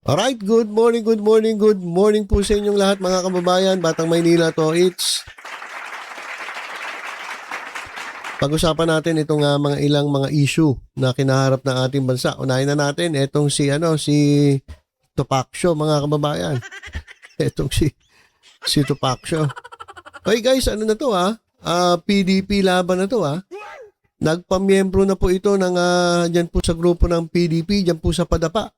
Alright, good morning, good morning, good morning po sa inyong lahat mga kababayan. Batang Maynila to, it's pag-usapan natin itong mga ilang mga issue na kinaharap ng ating bansa. Unahin na natin itong si Tupaccio mga kababayan. Itong si Tupaccio. Okay guys, ano na to PDP laban na to Nagpamiyembro na po ito ng diyan po sa grupo ng PDP, diyan po sa Padapa.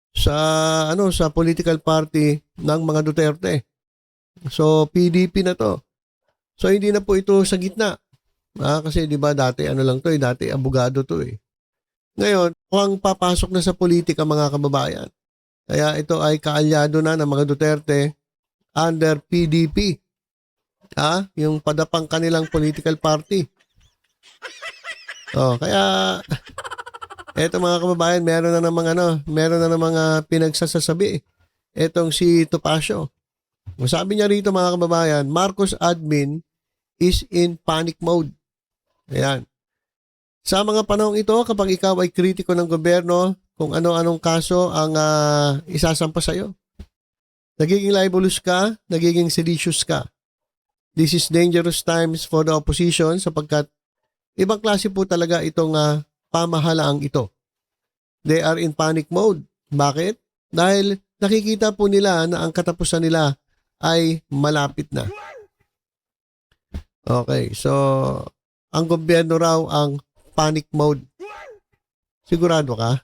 Sa political party ng mga Duterte. So PDP na to. So hindi na po ito sa gitna. Kasi 'di ba dati dati abogado to eh. Ngayon, mukhang papasok na sa politika mga kababayan. Kaya ito ay kaalyado na ng mga Duterte under PDP. Yung Padapang kanilang political party. Kaya eto mga kababayan, meron na ng mga pinagsasasabi. Etong si Tupaccio. Sabi niya rito mga kababayan, Marcos admin is in panic mode. Ayan. Sa mga panahong ito, kapag ikaw ay kritiko ng gobyerno, kung ano-anong kaso ang isasampa sa'yo. Nagiging libelous ka, nagiging seditious ka. This is dangerous times for the opposition sapagkat ibang klase po talaga itong pamahalaang ito. They are in panic mode. Bakit? Dahil nakikita po nila na ang katapusan nila ay malapit na. Okay, so ang gobyerno raw ang panic mode. Sigurado ka?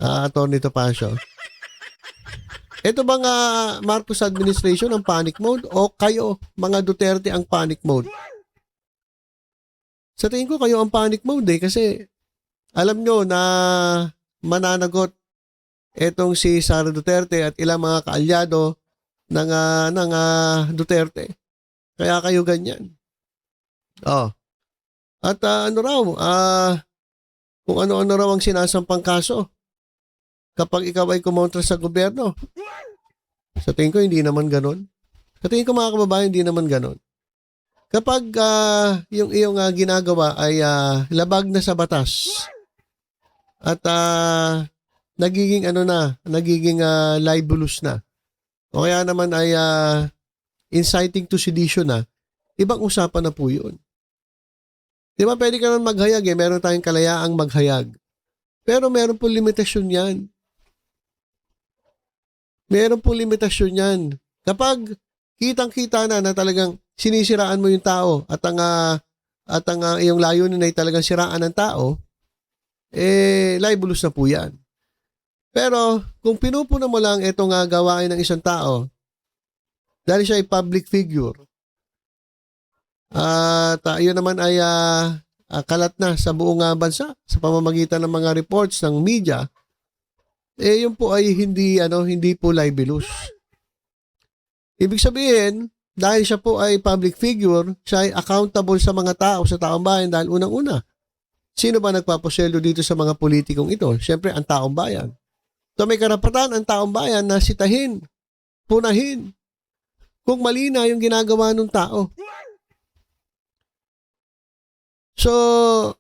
Attorney Tupaccio. Ito bang Marcos administration ang panic mode o kayo mga Duterte ang panic mode? Sa tingin ko kayo ang panic mode kasi alam nyo na mananagot etong si Sara Duterte at ilang mga kaalyado ng Duterte. Kaya kayo ganyan. At kung ano-ano raw ang sinasampang kaso kapag ikaw ay kumontra sa gobyerno. Sa tingin ko hindi naman ganon. Sa tingin ko mga kababayan hindi naman ganon. Kapag yung iyong ginagawa ay labag na sa batas at nagiging libelous na o kaya naman ay inciting to sedition na, ibang usapan na po yun. Di ba pwede ka naman maghayag meron tayong kalayaang maghayag. Pero meron po limitasyon yan. Meron po limitasyon yan. Kapag kitang-kita na talagang sinisiraan mo yung tao at ang iyong layunin ay talagang siraan ng tao, libelous na po yan. Pero kung pinupunan mo lang itong gawain ng isang tao, dahil siya ay public figure, at yun naman ay kalat na sa buong bansa sa pamamagitan ng mga reports ng media, yun po ay hindi po libelous. Ibig sabihin, dahil siya po ay public figure, siya ay accountable sa mga tao, sa taong bayan dahil unang-una. Sino ba nagpapasweldo dito sa mga politikong ito? Siyempre, ang taong bayan. So may karapatan ang taong bayan na sitahin, punahin, kung mali na yung ginagawa ng tao. So,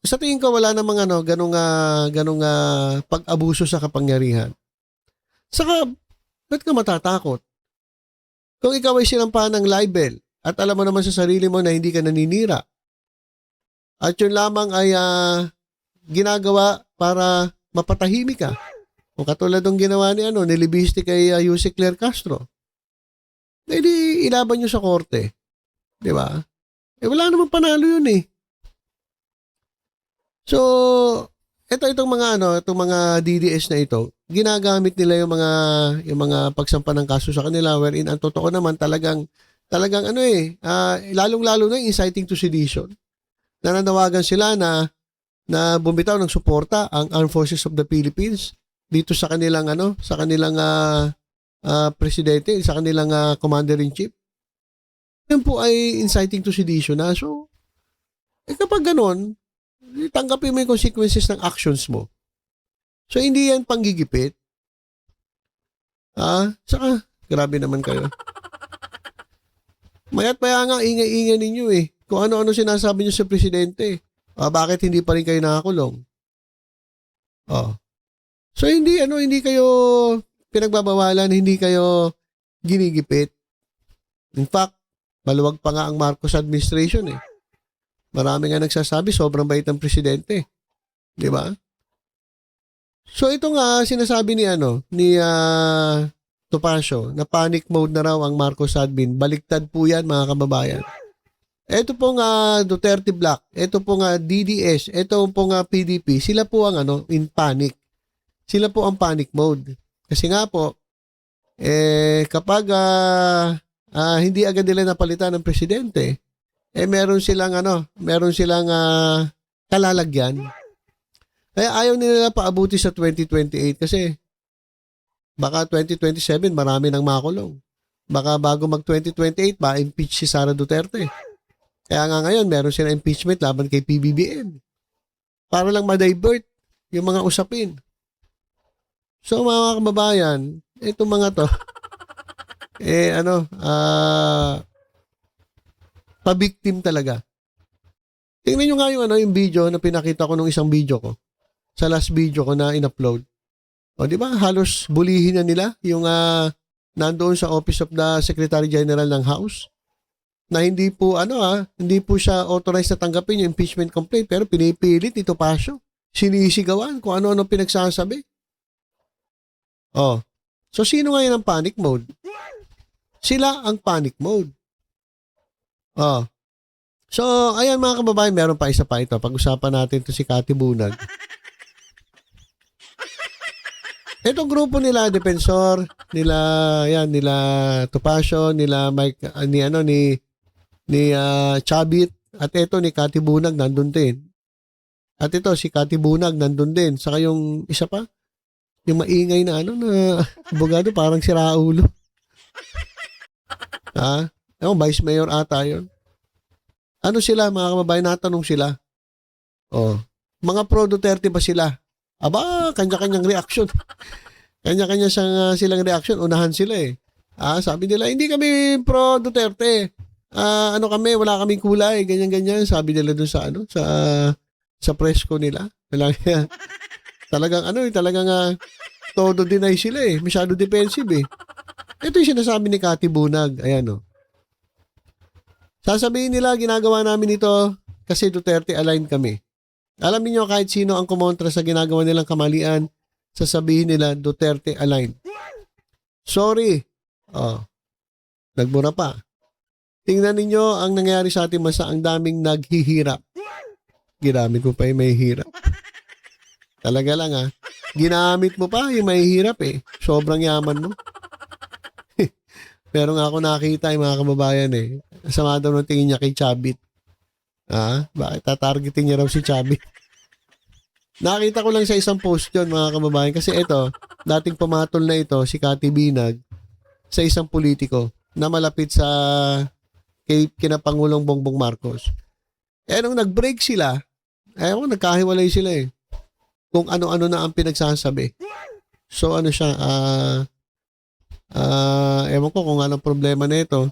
sa tingin ko wala namang ganong pag-abuso sa kapangyarihan. Saka, ba't ka matatakot? Kung ikaw ay sinampa ng libel at alam mo naman sa sarili mo na hindi ka naninira at yun lamang ay ginagawa para mapatahimik ka. O katulad ng ginawa ni nilibiste kay Yusek Claire Castro. Di ilaban nyo sa korte. Di ba? Wala namang panalo yun eh. So, itong mga DDS na ito, ginagamit nila yung mga pagsampa ng kaso sa kanila wherein ang totoo naman talagang lalong-lalo na inciting to sedition. Nananawagan sila na bumitaw ng suporta ang Armed Forces of the Philippines dito sa kanilang presidente, sa kanilang commander-in-chief. Yan po ay inciting to sedition na. So, kapag ganon, tanggapin mo yung consequences ng actions mo. So, hindi yan panggigipit. Saka, grabe naman kayo. Maya't maya nga, ingay-ingay ninyo eh. Kung ano-ano sinasabi nyo sa presidente. Bakit hindi pa rin kayo nakakulong? So, hindi kayo pinagbabawalan, hindi kayo ginigipit. In fact, maluwag pa nga ang Marcos administration eh. Marami nga nagsasabi, sobrang bait ng presidente. Di ba? So ito nga sinasabi ni Topacio na panic mode na raw ang Marcos admin. Baliktad po yan mga kababayan. Ito pong Duterte Black, ito pong DDS, ito pong PDP, sila po ang in panic. Sila po ang panic mode. Kasi nga po, kapag hindi agad nila napalitan ng presidente, meron silang kalalagyan. Kaya ayaw nila paabuti sa 2028 kasi baka 2027 marami nang makulong. Baka bago mag 2028 ma-impeach si Sara Duterte. Kaya nga ngayon meron silang impeachment laban kay PBBM. Para lang ma-divert yung mga usapin. So mga kababayan, itong mga to pabiktim talaga. Tingnan nyo nga yung video na pinakita ko nung isang video ko. Sa last video ko na in-upload. O di ba halos bulihin na nila yung nandoon sa Office of the Secretary General ng House na hindi po hindi po siya authorized na tanggapin yung impeachment complaint pero pinipilit ito Topacio. Sinisigawan kung ano-ano pinagsasabi. Oh. So sino ngayon ang panic mode? Sila ang panic mode. Oh. So ayan mga kababayan, meron pa isa pa ito. Pag-usapan natin to si Cathy Bunag. Itong grupo nila, Defensor, nila Topacio, nila Mike, ni Chabit, at ito ni Cathy Bunag nandun din. At ito si Cathy Bunag nandun din. Saka yung isa pa, yung maingay na abogado, parang si Raulo. Vice Mayor ata yun. Ano sila mga kababayan, natanong sila. Oh, mga pro Duterte ba sila? Aba, kanya-kanyang reaction. Kanya-kanya silang reaction. Unahan sila eh. Sabi nila, hindi kami pro Duterte. Kami, wala kaming kulay, ganyan-ganyan. Sabi nila doon sa press ko nila. Talagang todo deny sila eh. Masyado defensive eh. Ito yung sinasabi ni Cathy Bunag. Ayan o. Sasabihin nila, ginagawa namin ito kasi Duterte aligned kami. Alam niyo kahit sino ang kumontra sa ginagawa nilang kamalian, sasabihin nila Duterte aligned. Sorry. Nagmura pa. Tingnan ninyo ang nangyari sa ating bansa, ang daming naghihirap. Ginamit mo pa yung may hirap. Talaga lang ginamit mo pa yung may hirap eh. Sobrang yaman mo. Pero nga ako nakita yung mga kababayan eh. Sama daw ng tingin niya kay Chabit. Bakit tatargetin niya raw si Chabit? Nakita ko lang sa isang post yun mga kababayan. Kasi ito, dating pumatol na ito, si Cathy Bunag, sa isang politiko na malapit sa kina Pangulong Bongbong Marcos. Nung nag-break sila, nagkahiwalay sila eh. Kung ano-ano na ang pinagsasabi. So siya, ewan ko kung anong problema na ito,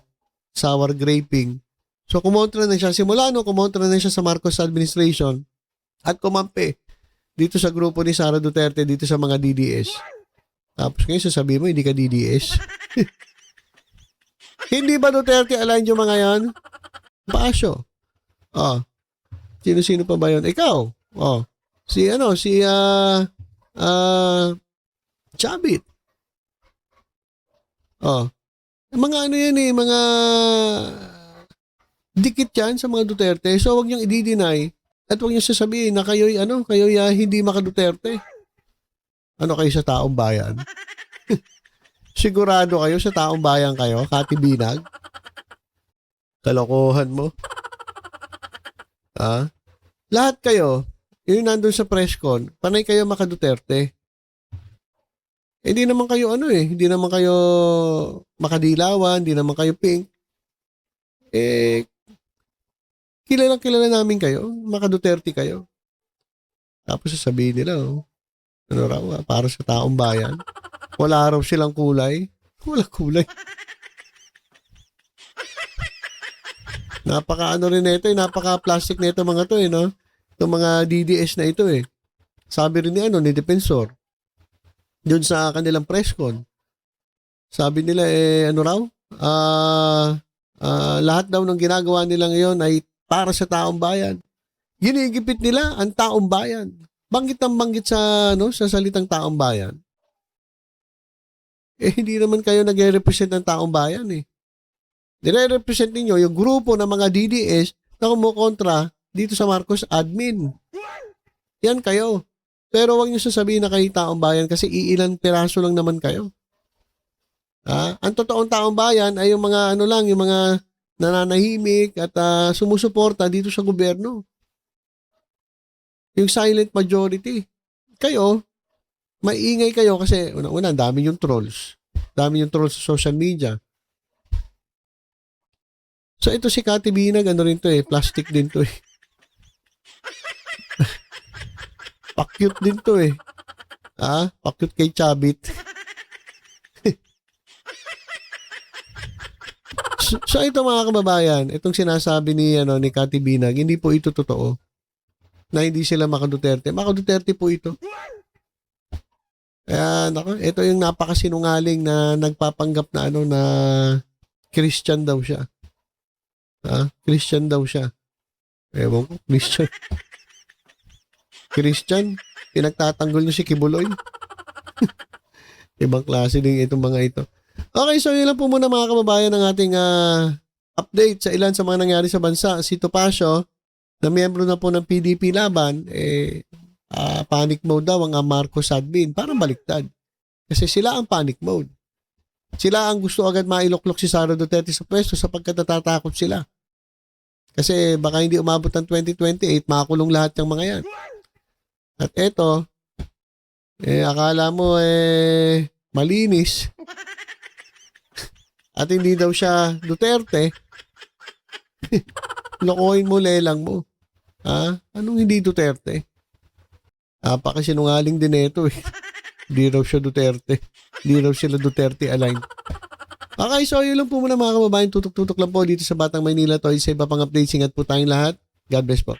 sour graping. So kumontra na siya, simula kumontra na siya sa Marcos administration at kumampi dito sa grupo ni Sara Duterte, dito sa mga DDS. Tapos ngayon sasabihin mo, hindi ka DDS. Hindi ba Duterte aligned yung mga yan? Topacio. Sino-sino pa ba yun? Ikaw. Si Chabit. Mga yan eh, mga dikit yan sa mga Duterte. So wag niyong i-deny at wag niyong sasabihin na kayo'y hindi maka-Duterte. Kayo sa taong bayan? Sigurado kayo sa taong bayan kayo, Cathy Bunag? Kalokohan mo. Lahat kayo, yung nandun sa press con, panay kayo maka-Duterte. Hindi naman kayo hindi naman kayo makadilawan, hindi naman kayo pink. Kilala namin kayo, maka-Duterte kayo. Tapos sasabihin nila, para sa taong bayan. Wala raw silang kulay. Wala kulay. Napaka rin nito napaka plastic nito mga to no? Itong mga DDS na ito Sabi rin ni Defensor doon sa kanilang press con. Sabi nila ano raw? Lahat daw ng ginagawa nila ngayon ay para sa taong bayan. Ginigipit nila ang taong bayan. Banggit ang banggit sa salitang taong bayan. Hindi naman kayo nagre-represent ng taong bayan eh. Nire-represent ninyo yung grupo ng mga DDS na kumukontra dito sa Marcos admin. Yan kayo. Pero wag niyo sasabihin na kayo taong bayan kasi iilan piraso lang naman kayo. Ang totoong taong bayan ay yung mga yung mga nananahimik at sumusuporta dito sa gobyerno. Yung silent majority. Kayo, maiingay kayo kasi una dami yung trolls. Dami yung trolls sa social media. So ito si Kati Binag, rin to plastic din to Pakyut din to pakyut kay Chabit. So ito mga kababayan, itong sinasabi ni Kati Binag, hindi po ito totoo. Na hindi sila Duterte. Duterte po ito. Kaya ito yung napakasinungaling na nagpapanggap na na Christian daw siya. Christian daw siya. Ewan ko, Christian. Christian, pinagtatanggol niyo si Kibuloy. Ibang klase din itong mga ito. Okay, so yun lang po muna mga kababayan ng ating update sa ilan sa mga nangyari sa bansa. Si Topacio, na miyembro na po ng PDP laban, panic mode daw ang Marcos admin. Parang baliktad. Kasi sila ang panic mode. Sila ang gusto agad mailoklok si Sara Duterte sa pwesto sapagkat natatakot sila. Kasi baka hindi umabot ng 2028, makakulong lahat ng mga yan. At eto, akala mo malinis. At hindi daw siya Duterte. Lokohin mo, lelang mo. Anong hindi Duterte? Napakasinungaling din ito Hindi raw siya Duterte. Hindi raw sila Duterte aligned. Okay, so yun lang po muna mga kababayan. Tutok-tutok lang po dito sa Batang Maynila. To sa iba pang updates. Ingat po tayong lahat. God bless po.